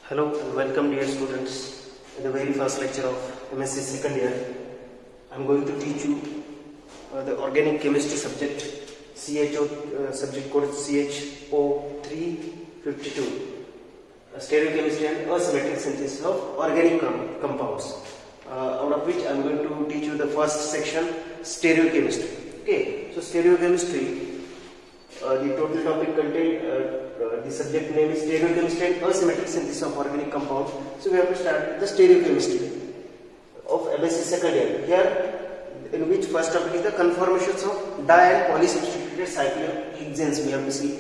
Hello and welcome dear students in the very first lecture of MSc second year. I am going to teach you the organic chemistry subject CHO subject code CHO-352 Stereochemistry and Assymetric synthesis of organic compounds, out of which I am going to teach you the first section, stereochemistry. Okay, so stereochemistry, the total topic contained, the subject name is stereochemistry and asymmetric synthesis of organic compounds. So we have to start with the stereochemistry of MSc second year. Here, in which first topic is the conformations of di and polysubstituted cyclohexanes. We have to see.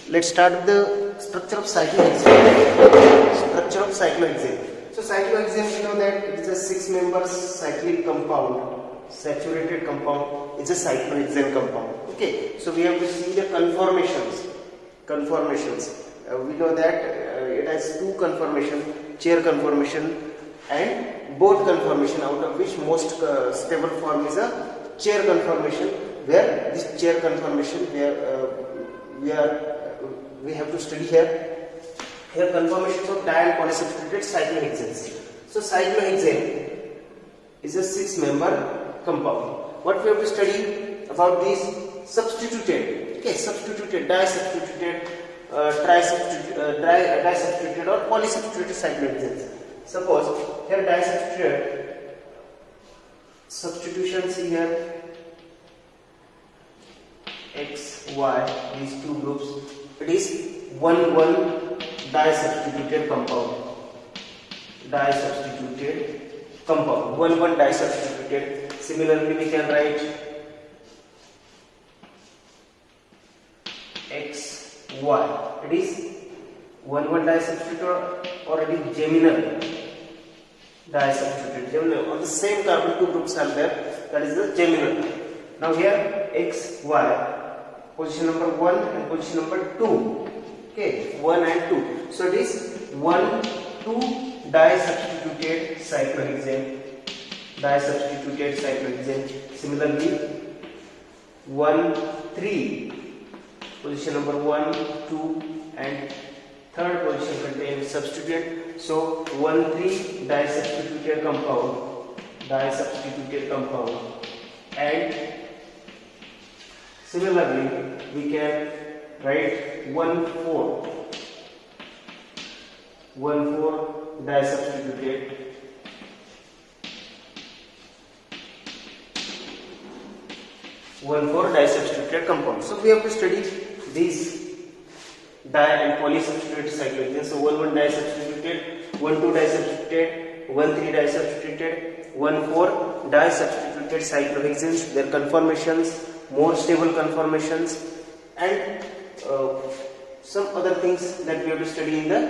Let's start with the structure of cyclohexane. Structure of cyclohexane. So cyclohexane, we know that it is a 6-member cyclic compound. Saturated compound is a cyclohexane compound. Okay, so we have to see the conformations. We know that it has two conformations, chair conformation and boat conformation, out of which most stable form is a chair conformation, where this chair conformation we have to study here conformations of di and polysubstituted cyclohexanes. So cyclohexane is a 6-member compound. What we have to study about these substituted, substituted, di-substituted, di-substituted or polysubstituted cyclohexanes. Suppose here di-substituted, substitutions here X, Y, these two groups, it is 1,1 di-substituted compound. 1,1 di-substituted. Similarly, we can write X, Y. It is 1,1 di-substituted or it is geminal di-substituted. Geminal. On the same carbon, two groups are there. That is the geminal. Now here X, Y, position number 1 and position number 2. Okay, 1 and 2. So it is 1, 2 di-substituted cyclohexane. Similarly, 1, 3, position number 1, 2 and third position contains substituent. So 1, 3 di-substituted compound, and similarly we can write 1, 4 di-substituted. Di-substituted compound. So we have to study these di and polysubstituted cyclohexanes. So 1,1 di-substituted, 1,2 di-substituted, 1,3 di-substituted, 1,4 di-substituted cyclohexanes. Their conformations, more stable conformations, and some other things that we have to study in the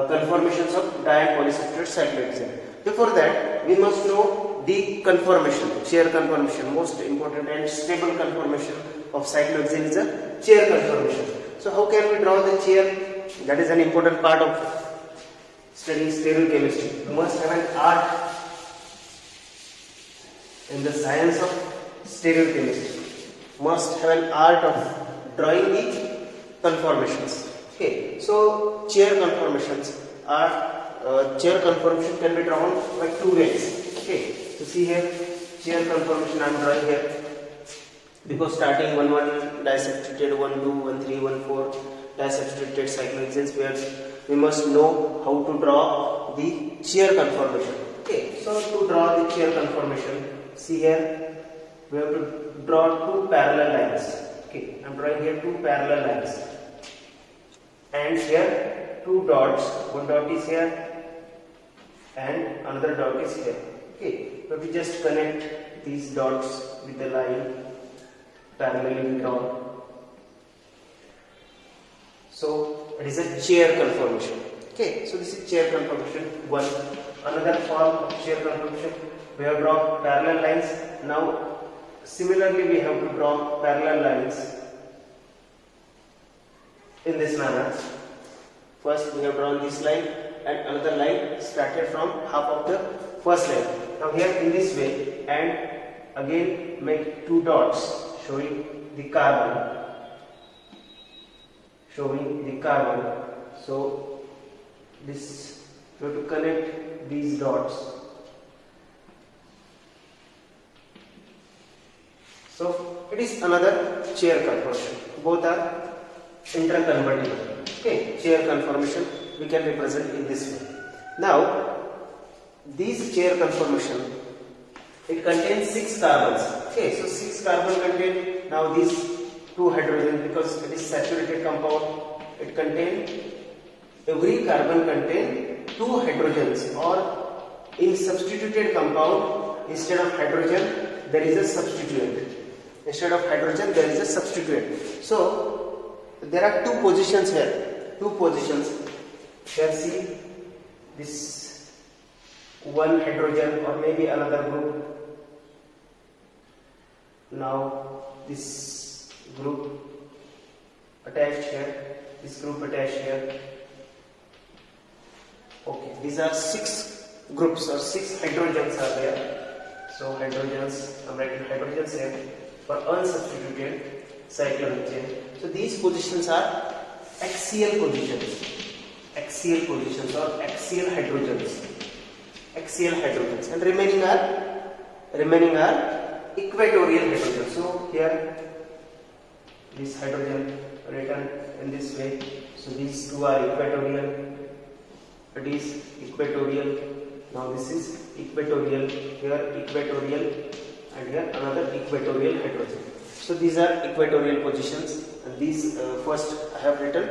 conformations of di and polysubstituted cyclohexane. Before that, we must know the conformation, chair conformation. Most important and stable conformation of cyclohexane is a chair conformation. So how can we draw the chair? That is an important part of studying stereochemistry. You must have an art in the science of stereochemistry. Must have an art of drawing the conformations. Okay, so chair conformations are chair conformation can be drawn by two ways. Okay, so see here, chair conformation I am drawing here, because starting 1,1 di-substituted, 1,2, 1,3, 1,4 di-substituted cyclohexanes, where we must know how to draw the chair conformation. Okay, so to draw the chair conformation, see here, we have to draw two parallel lines. Okay, I am drawing here two parallel lines, and here two dots. One dot is here and another dot is here. Okay, but we just connect these dots with the line parallelly drawn. So it is a chair conformation. Okay, so this is chair conformation 1. Another form of chair conformation, we have drawn parallel lines. Now similarly we have to draw parallel lines in this manner. First we have drawn this line and another line started from half of the first line. Now here in this way, and again make two dots showing the carbon. So this, you have to connect these dots. So it is another chair conformation. Both are interconvertible. Okay, chair conformation we can represent in this way. Now, this chair conformation, it contains 6 carbons. Okay, so 6 carbon contain now these 2 hydrogen, because it is saturated compound. It contains, every carbon contain 2 hydrogens, or in substituted compound, instead of hydrogen there is a substituent. Instead of hydrogen there is a substituent. So there are 2 positions here. 2 positions. Here see this 1 hydrogen or maybe another group. Now this group attached here, this group attached here. Okay, these are 6 groups or 6 hydrogens are there. So hydrogens, I am writing hydrogens here for unsubstituted cyclohexane. So these positions are axial positions. Axial positions or axial hydrogens. Axial hydrogens, and remaining are equatorial hydrogen. So here this hydrogen written in this way. So these 2 are equatorial. It is equatorial. Now this is equatorial. Here equatorial, and here another equatorial hydrogen. So these are equatorial positions, and these first I have written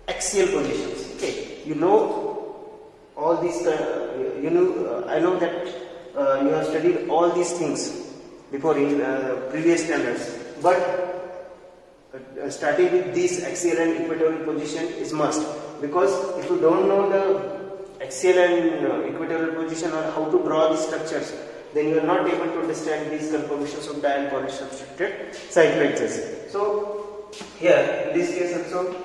axial positions. Okay, you know all these. I know that you have studied all these things before in previous standards, but starting with this axial and equatorial position is must, because if you don't know the axial and equatorial position or how to draw these structures, then you are not able to understand these conformations of di and poly substituted cyclohexanes. So here in this case also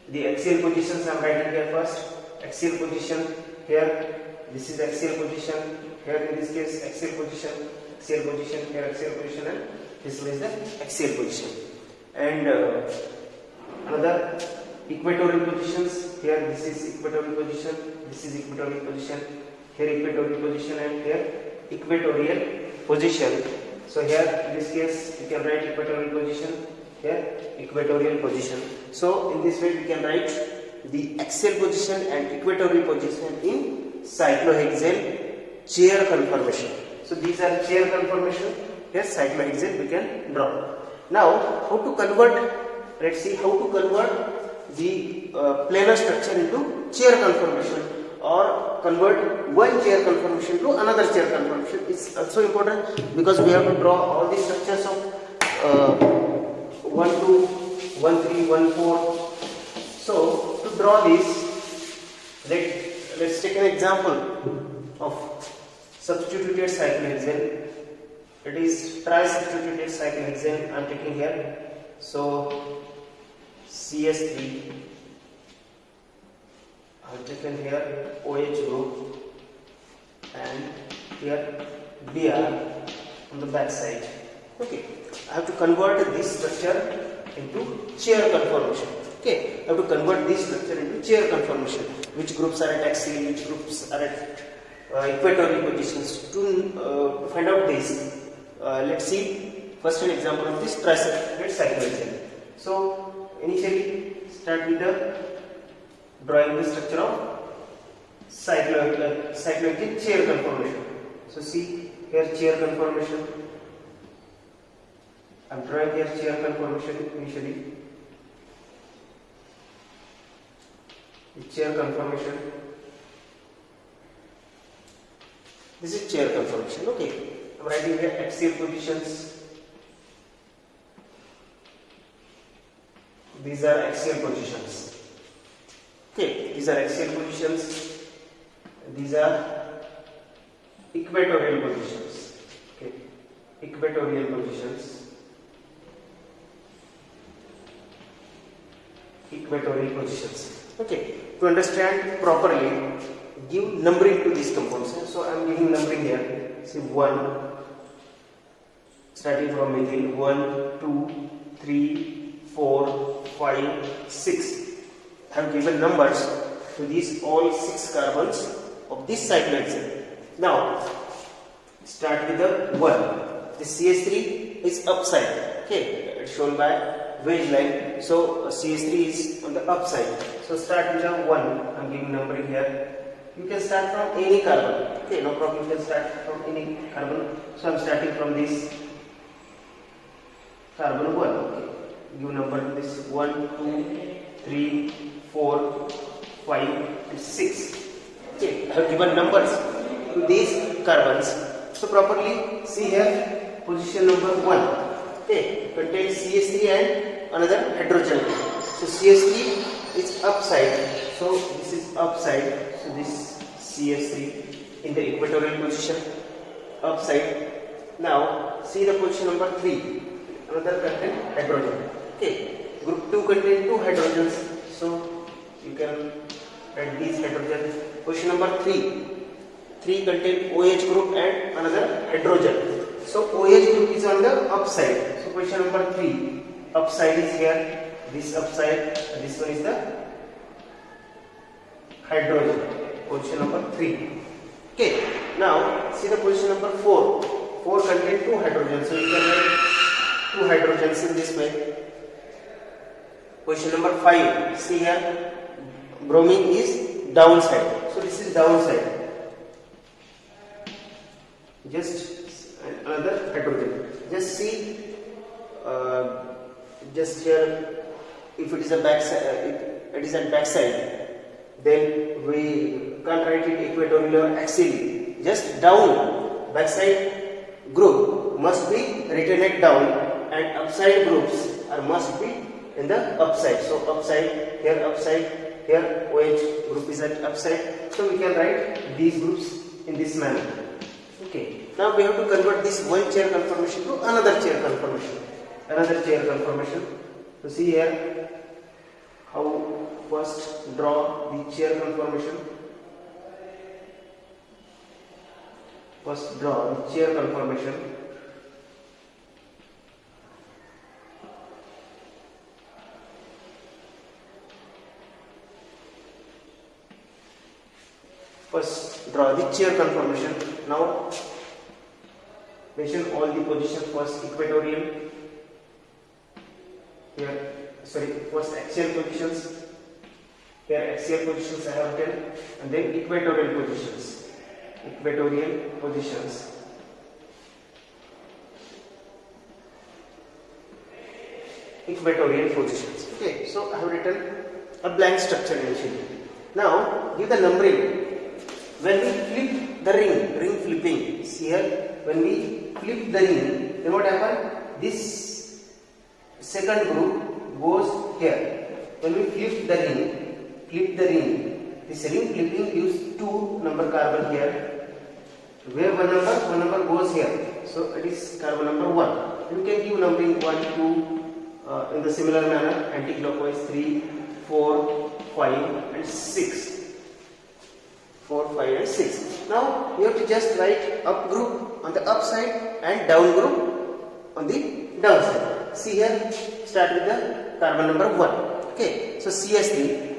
the axial positions I am writing here first. Axial position here, this is axial position. Here in this case axial position, here axial position, and this one is the axial position. And another equatorial positions. Here this is equatorial position, this is equatorial position, here equatorial position, and here equatorial position. So here in this case we can write equatorial position, here equatorial position. So in this way we can write the axial position and equatorial position in cyclohexane chair conformation. So these are chair conformation. Here cyclohexane we can draw. Now how to convert, let's see how to convert the planar structure into chair conformation, or convert one chair conformation to another chair conformation. It's also important because we have to draw all the structures of 1, 2, 1, 3, 1, 4. So to draw this, let's take an example of substituted cyclohexane. It is tri-substituted cyclohexane I am taking here. So CS3, I have taken here OH group, and here Br on the back side. Okay, I have to convert this structure into chair conformation. Okay, I have to convert this structure into chair conformation. Which groups are at axial, which groups are at equatorial positions. To find out this, let's see first an example of this tri-substituted cyclohexane. So initially start with the drawing the structure of cyclohexane chair conformation. So see here chair conformation. I am drawing here chair conformation initially. The chair conformation. This is chair conformation. Okay, I am writing here axial positions. These are axial positions. Okay, these are axial positions. These are equatorial positions. Okay, equatorial positions. Equatorial positions. Okay, to understand properly, give numbering to these compounds. So I am giving numbering here. See 1, starting from methyl, 1, 2, 3, 4, 5, 6. have given numbers to these all 6 carbons of this cyclohexane. Now start with the 1. The CH3 is upside. Okay, it's shown by wedge line. So CH3 is on the upside. So start with the 1. I'm giving numbering here. You can start from any carbon. Okay, no problem. You can start from any carbon. So I'm starting from this carbon 1. Okay, give number to this 1, 2, 3, 4, 5, and 6. Okay, I have given numbers to these carbons. So properly see here position number 1. Okay, contains CH3 and another hydrogen. So CH3 is upside. So this is upside. So this CH3 in the equatorial position, upside. Now see the position number 3. Another contain hydrogen. Okay, group 2 contain 2 hydrogens. So you can write these hydrogen. Position number 3. 3 contain OH group and another hydrogen. So OH group is on the upside. So position number 3. Upside is here. This upside. And this one is the hydrogen. Position number 3. Okay. Now see the position number 4. 4 contain 2 hydrogens. So you can write 2 hydrogens in this way. Position number 5. See here. Bromine is downside. So this is downside. Just another hydrogen. Just see. Just here. If it is a backside, it is at backside, then we can't write it equatorial or axially. Just down. Backside group must be written at down, and upside groups must be in the upside. So upside, here OH group is at upside. So we can write these groups in this manner. Okay. Now we have to convert this one chair conformation to another chair conformation. Another chair conformation. So see here how first draw the chair conformation. First draw the chair conformation. First draw the chair conformation. Now mention all the positions. First equatorial. Here, sorry, first axial positions. Here axial positions I have written, and then equatorial positions. Equatorial positions. Equatorial positions. Okay, so I have written a blank structure initially. Now give the numbering. When we flip the ring flipping, see here, when we flip the ring, then what happens? This second group goes here. When we flip the ring, this ring flipping gives 2 number carbon here. Where one number goes here. So it is carbon number 1. You can give numbering 1, 2 in the similar manner, anti-clockwise 3, 4, 5 and 6. 4, 5 and 6. Now you have to just write up group on the upside and down group on the downside. See here, start with the carbon number 1. Okay, so CH3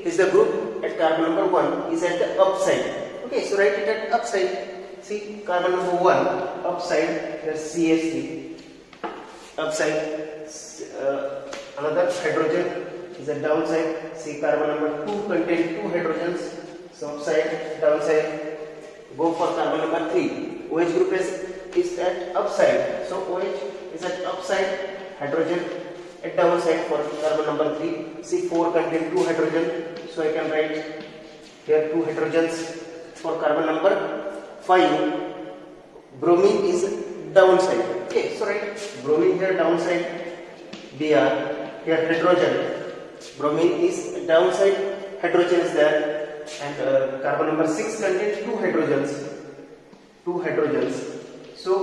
is the group at carbon number 1 is at the upside. Okay, so write it at upside. See, carbon number 1 upside, here CH3 upside, another hydrogen is a downside. See, carbon number 2 contains 2 hydrogens. So upside, downside. Go for carbon number 3. OH group is at upside. So OH is at upside, hydrogen at downside for carbon number 3. See, 4 contains 2 hydrogen. So I can write here 2 hydrogens. For carbon number 5, bromine is downside. Okay, so write bromine here downside, Br. Here hydrogen. Bromine is downside, hydrogen is there, and carbon number 6 contains 2 hydrogens. So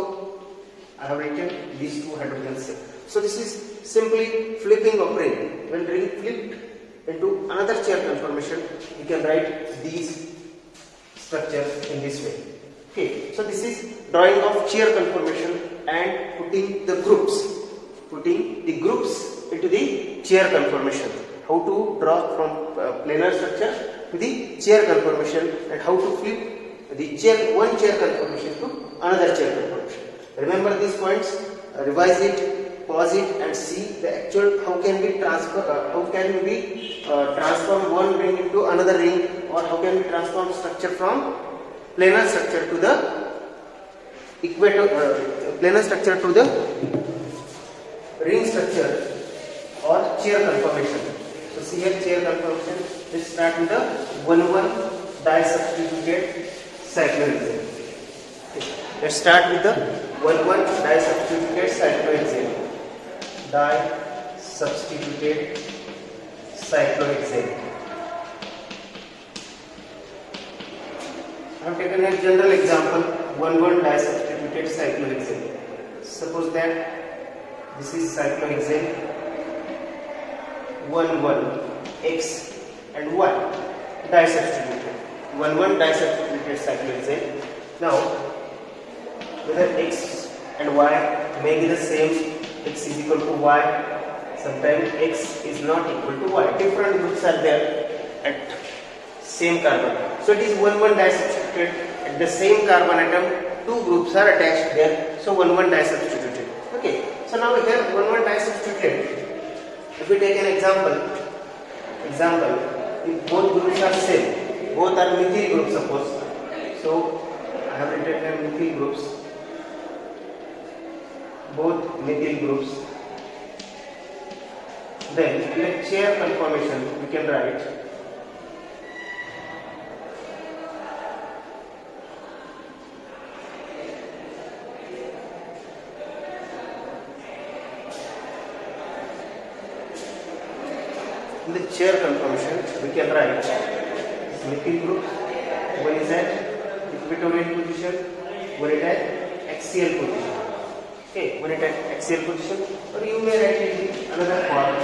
I have written these 2 hydrogens here. So this is simply flipping of ring. When ring flipped into another chair conformation, you can write these structures in this way. Okay, so this is drawing of chair conformation and putting the groups into the chair conformation. how to draw from planar structure to the chair conformation, and how to flip the one chair conformation to another chair conformation. Remember these points, revise it, pause it, and see the actual how can we transform one ring into another ring, or how can we transform structure from planar structure to the planar structure to the ring structure or chair conformation. So see here chair conformation. Let's start with the 1,1 disubstituted cyclohexane. Let's start with the 1,1 disubstituted cyclohexane. Disubstituted cyclohexane. I have taken a general example, 1,1 disubstituted cyclohexane. Suppose that this is cyclohexane 1,1 X and Y disubstituted. 1,1 disubstituted cyclohexane. Now, whether X and Y may be the same, X is equal to Y, sometimes X is not equal to Y. Different groups are there at same carbon. So it is 1,1 disubstituted. At the same carbon atom, two groups are attached there. So 1,1 disubstituted. Okay. So now here 1,1 disubstituted. If we take an example, if both groups are same, both are methyl groups, suppose. So I have written methyl groups, both methyl groups. Then in a chair conformation, we can write in the chair conformation, we can write methyl group. One is at equatorial position, one is at axial position. Okay, one is at axial position, or you may write it in another form.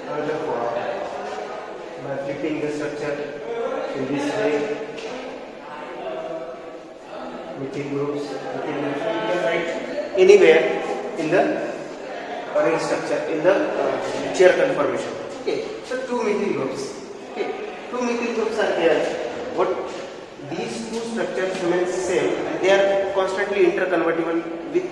Another form. By flipping the structure in this way, methyl groups, you can write anywhere in the ring structure, in the chair conformation. Okay, so two methyl groups. Okay, two methyl groups are here. What these two structures remain same, and they are constantly interconvertible with